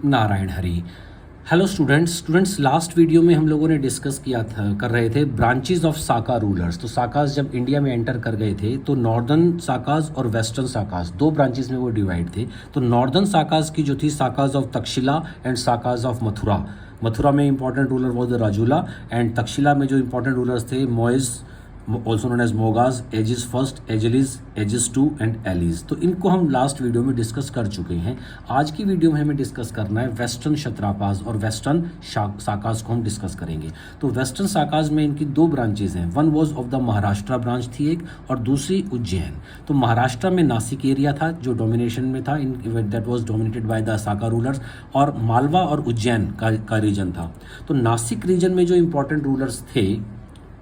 Narayan Hari. Hello students last video में हम लोगों ने डिस्कस किया था, कर रहे थे ब्रांचेस ऑफ साका रूलर्स। तो साकाज जब इंडिया में एंटर कर गए थे तो नॉर्दर्न साकाज और वेस्टर्न साकाज दो ब्रांचेस में वो डिवाइड थे। तो नॉर्दर्न साकाज की जो थी Sakas of Taxila and Sakas of Mathura. Mathura में important ruler was the Rajula and Taxila में जो इंपॉर्टेंट रूलर्स थे Maues also known as Mogas, Azes first, Azilises, Azes two and एलिस। तो इनको हम लास्ट वीडियो में डिस्कस कर चुके हैं। आज की वीडियो में हमें डिस्कस करना है वेस्टर्न क्षत्रापास और वेस्टर्न साकाज को हम डिस्कस करेंगे। तो वेस्टर्न साकाज में इनकी दो ब्रांचेज हैं। One was of the Maharashtra branch थी एक, और दूसरी उज्जैन। तो महाराष्ट्र में नासिक एरिया था जो डोमिनेशन में था, that was dominated by the Saka rulers, और मालवा और उज्जैन का रीजन था। तो नासिक रीजन में जो इंपॉर्टेंट रूलर्स थे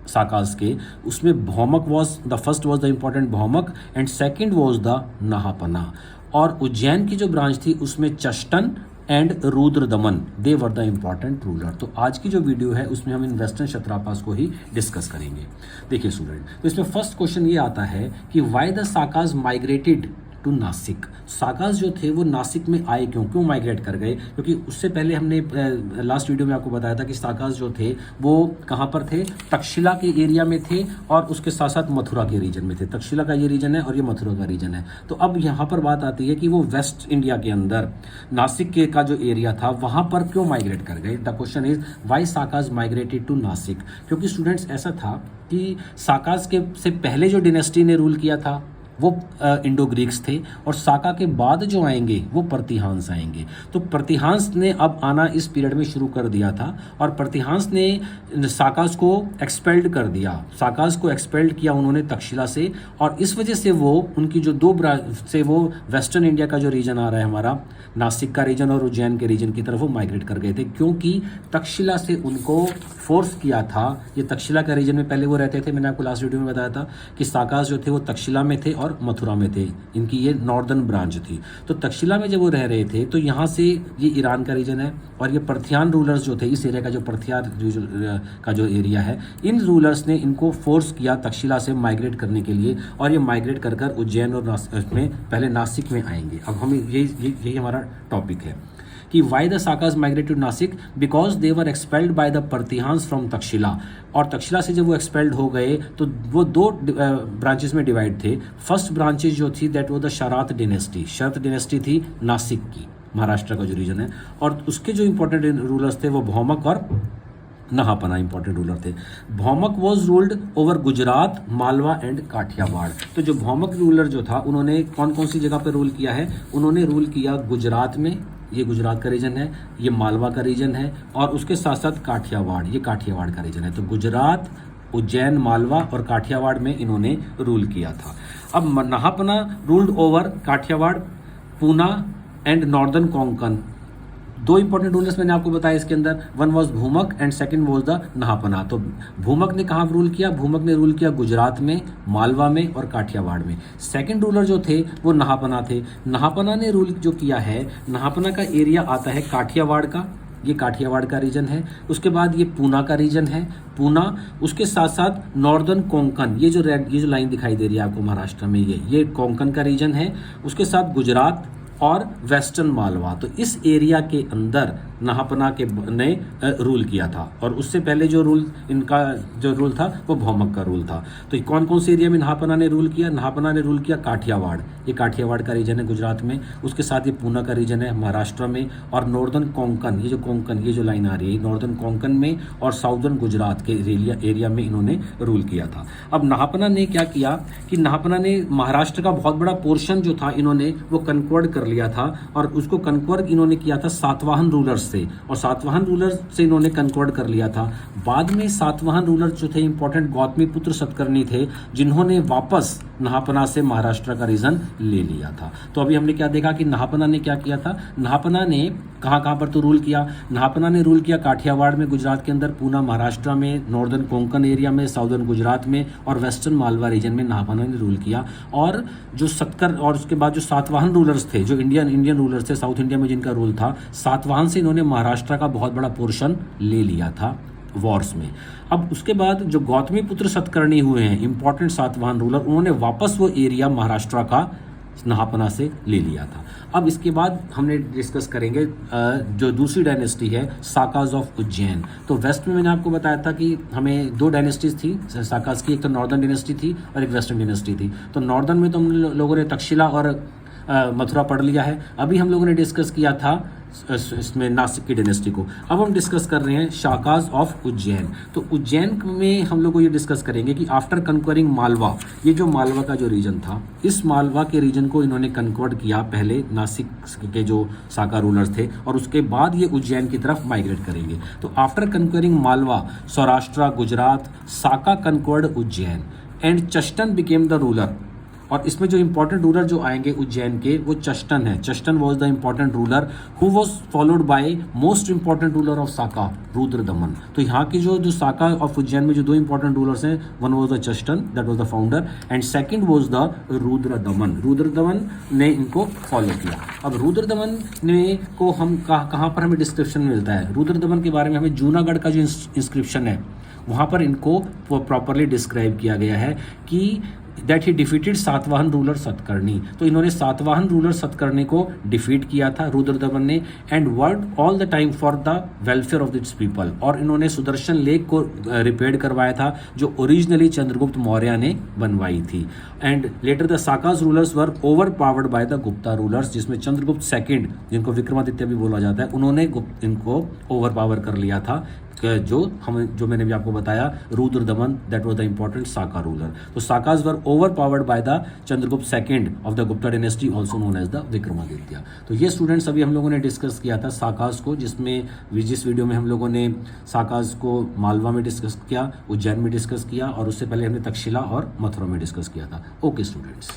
साकाज के, उसमें Bhumaka was the first, was the important Bhumaka and second was the Nahapana. और उज्जैन की जो ब्रांच थी उसमें Chashtana and Rudradaman, they were the important ruler. तो आज की जो वीडियो है उसमें हम इन वेस्टर्न क्षत्रापास को ही डिस्कस करेंगे। देखिए स्टूडेंट, तो इसमें फर्स्ट क्वेश्चन ये आता है कि why the Sakas migrated to Nasik. Sakas जो थे वो नासिक में आए क्यों माइग्रेट कर गए? क्योंकि उससे पहले हमने लास्ट वीडियो में आपको बताया था कि साकाज जो थे वो कहाँ पर थे, तक्षशिला के एरिया में थे और उसके साथ साथ मथुरा के रीजन में थे। तक्षशिला का ये रीजन है और ये मथुरा का रीजन है। तो अब यहाँ पर बात आती है कि वो वेस्ट इंडिया के अंदर नासिक के का जो एरिया था वहाँ पर क्यों माइग्रेट कर गए। The question is why Sakas migrated to Nashik. क्योंकि स्टूडेंट्स ऐसा था कि साकाज के से पहले जो डिनेस्टी ने रूल किया था वो इंडो ग्रीक्स थे, और साका के बाद जो आएंगे वो प्रतिहांस आएंगे। तो प्रतिहांस ने अब आना इस पीरियड में शुरू कर दिया था, और प्रतिहांस ने साकाज को एक्सपेल्ड कर दिया। साकाज को एक्सपेल्ड किया उन्होंने तक्षशिला से, और इस वजह से वो उनकी जो दो से वो वेस्टर्न इंडिया का जो रीजन आ रहा है हमारा, नासिक का रीजन और उज्जैन के रीजन की तरफ वो माइग्रेट कर गए थे, क्योंकि तक्षशिला से उनको फोर्स किया था। ये तक्षशिला का रीजन में पहले वो रहते थे, मैंने आपको लास्ट वीडियो में बताया था कि साकाज जो थे वो तक्षशिला में थे और मथुरा में थे। इनकी ये नॉर्दर्न ब्रांच थी। तो तक्षशिला में जब वो रह रहे थे तो यहाँ से ये ईरान का रीजन है, और ये पर्थियान रूलर्स जो थे, इस एरिया का जो पर्थियान का जो एरिया है, इन रूलर्स ने इनको फोर्स किया तक्षशिला से माइग्रेट करने के लिए, और ये माइग्रेट कर कर उज्जैन और में पहले नासिक में आएंगे। अब हमें यही हमारा टॉपिक है कि why the Sakas migrated Nasik, because they were expelled by the Pratiharas from Taxila. और तक्षशिला से जब वो एक्सपेल्ड हो गए तो वो दो ब्रांचेस में डिवाइड थे। फर्स्ट ब्रांचेस जो थी दैट वो द शरात डिनेस्टी, शरत डिनेस्टी थी नासिक की, महाराष्ट्र का जो रीजन है, और उसके जो इंपॉर्टेंट रूलर्स थे वो भौमक और नहापना इंपॉर्टेंट रूलर थे। Bhumaka was ruled over Gujarat, Malwa and Kathiawar. तो जो भौमक रूलर जो था उन्होंने कौन कौन सी जगह पर रूल किया है? उन्होंने रूल किया गुजरात में, ये गुजरात का रीजन है, ये मालवा का रीजन है, और उसके साथ साथ काठियावाड़, ये काठियावाड़ का रीजन है। तो गुजरात, उज्जैन, मालवा और काठियावाड़ में इन्होंने रूल किया था। अब Nahapana ruled over Kathiawar, Poona and northern Konkan. दो इंपॉर्टेंट रूलर्स मैंने आपको बताया इसके अंदर, one was Bhumaka and second was the Nahapana. तो भूमक ने कहाँ रूल किया? भूमक ने रूल किया गुजरात में, मालवा में और काठियावाड़ में। सेकंड रूलर जो थे वो नहापना थे। नहापना ने रूल जो किया है, नहापना का एरिया आता है काठियावाड़ का, ये काठियावाड़ का रीजन है। उसके बाद ये पूना का रीजन है, पूना, उसके साथ साथ नॉर्दर्न कोंकण, ये जो लाइन दिखाई दे रही है आपको महाराष्ट्र में, ये कोंकण का रीजन है। उसके साथ गुजरात और वेस्टर्न मालवा। तो इस एरिया के अंदर नहापना के ने रूल किया था, और उससे पहले जो रूल इनका जो रूल था वो भौमक का रूल था। तो कौन कौन से एरिया में नहापना ने रूल किया? नहापना ने रूल किया काठियावाड़, ये काठियावाड़ का रीजन है गुजरात में। उसके साथ ये पूना का रीजन है महाराष्ट्र में, और नॉर्दर्न कोंकण, ये जो कोंकण, ये जो लाइन आ रही है नॉर्दर्न कोंकण में और साउदर्न गुजरात के एरिया में इन्होंने रूल किया था। अब नहापना ने क्या किया कि नहापना ने महाराष्ट्र का बहुत बड़ा पोर्शन जो था इन्होंने वो कन्वर्ट कर लिया था, और उसको कन्वर्ट इन्होंने किया था सातवाहन रूलर्स से, और सातवाहन रूलर से इन्होंने कन्वर्ट कर लिया था। बाद में सातवाहन रूलर जो थे इंपॉर्टेंट गौतमीपुत्र सतकर्णी थे, जिन्होंने वापस नहापना से महाराष्ट्र का रीजन ले लिया था। तो अभी हमने क्या देखा कि नहापना ने क्या किया था? नहापना ने कहाँ पर तो रूल किया? नहापना ने रूल किया काठियावाड़ में गुजरात के अंदर, पूना महाराष्ट्र में, नॉर्दर्न कोंकण एरिया में, साउदर्न गुजरात में, और वेस्टर्न मालवा रीजन में नहापना ने रूल किया। और जो सतकर और उसके बाद जो सातवाहन रूलर्स थे, जो इंडियन रूलर्स थे साउथ इंडिया में जिनका रूल था, सातवाहन से इन्होंने महाराष्ट्र का बहुत बड़ा पोर्शन ले लिया था वॉर्स में। अब उसके बाद जो गौतमीपुत्र सतकर्णी हुए हैं इंपॉर्टेंट सातवाहन रूलर, उन्होंने वापस वो एरिया महाराष्ट्र का नहापना से ले लिया था। अब इसके बाद हमने डिस्कस करेंगे जो दूसरी डायनेस्टी है साकाज ऑफ उज्जैन। तो वेस्ट में मैंने आपको बताया था कि हमें दो डायनेस्टीज थी साकाज की, एक तो नॉर्दर्न डायनेस्टी थी और एक वेस्टर्न डायनेस्टी थी। तो नॉर्दर्न में तो हम लोगों ने तक्षशिला और मथुरा पढ़ लिया है। अभी हम लोगों ने डिस्कस किया था इसमें नासिक की डायनेस्टी को। अब हम डिस्कस कर रहे हैं शाकाज ऑफ उज्जैन। तो उज्जैन में हम लोग ये डिस्कस करेंगे कि आफ्टर कंक्वरिंग मालवा, ये जो मालवा का जो रीजन था, इस मालवा के रीजन को इन्होंने कंक्वर्ड किया पहले नासिक के जो साका रूलर्स थे, और उसके बाद ये उज्जैन की तरफ माइग्रेट करेंगे। तो after conquering Malwa, Saurashtra, Gujarat, Saka conquered Ujjain and Chashtana became the ruler. और इसमें जो इंपॉर्टेंट रूलर जो आएंगे उज्जैन के वो चष्टन है। Chashtana was the important ruler who was followed by most important ruler of Saka, Rudradaman. तो यहाँ की जो साका ऑफ उज्जैन में जो दो इंपॉर्टेंट रूलर्स हैं, one was the Chashtana, that was the founder, and second was the Rudradaman. Rudradaman ने इनको फॉलो किया। अब रुद्रदमन ने को हम कहाँ पर हमें डिस्क्रिप्शन मिलता है रुद्रदमन के बारे में? हमें जूनागढ़ का जो इंस्क्रिप्शन है वहाँ पर इनको प्रॉपरली डिस्क्राइब किया गया है कि that he defeated Satavahana ruler Satakarni. तो इन्होंने सातवाहन रूलर सतकर्णी को डिफीट किया था रुद्रदमन ने, and work all the time for the welfare of its people. और इन्होंने सुदर्शन लेक को रिपेयर करवाया था जो ओरिजिनली चंद्रगुप्त मौर्य ने बनवाई थी। And later the साकाज rulers were overpowered by the Gupta rulers, जिसमें चंद्रगुप्त सेकेंड, जिनको विक्रमादित्य भी बोला जाता है, उन्होंने इनको ओवर पावर कर लिया था। जो मैंने भी आपको बताया Rudradaman, that was the important Saka ruler. तो Sakas were overpowered by the Chandragupta second of the Gupta dynasty, also known as the Vikramaditya. तो ये स्टूडेंट्स अभी हम लोगों ने डिस्कस किया था साकाज को, जिस वीडियो में हम लोगों ने साकाज को मालवा में डिस्कस किया, उज्जैन में डिस्कस किया, और उससे पहले हमने तक्षशिला और मथुरा में डिस्कस किया था। Okay students.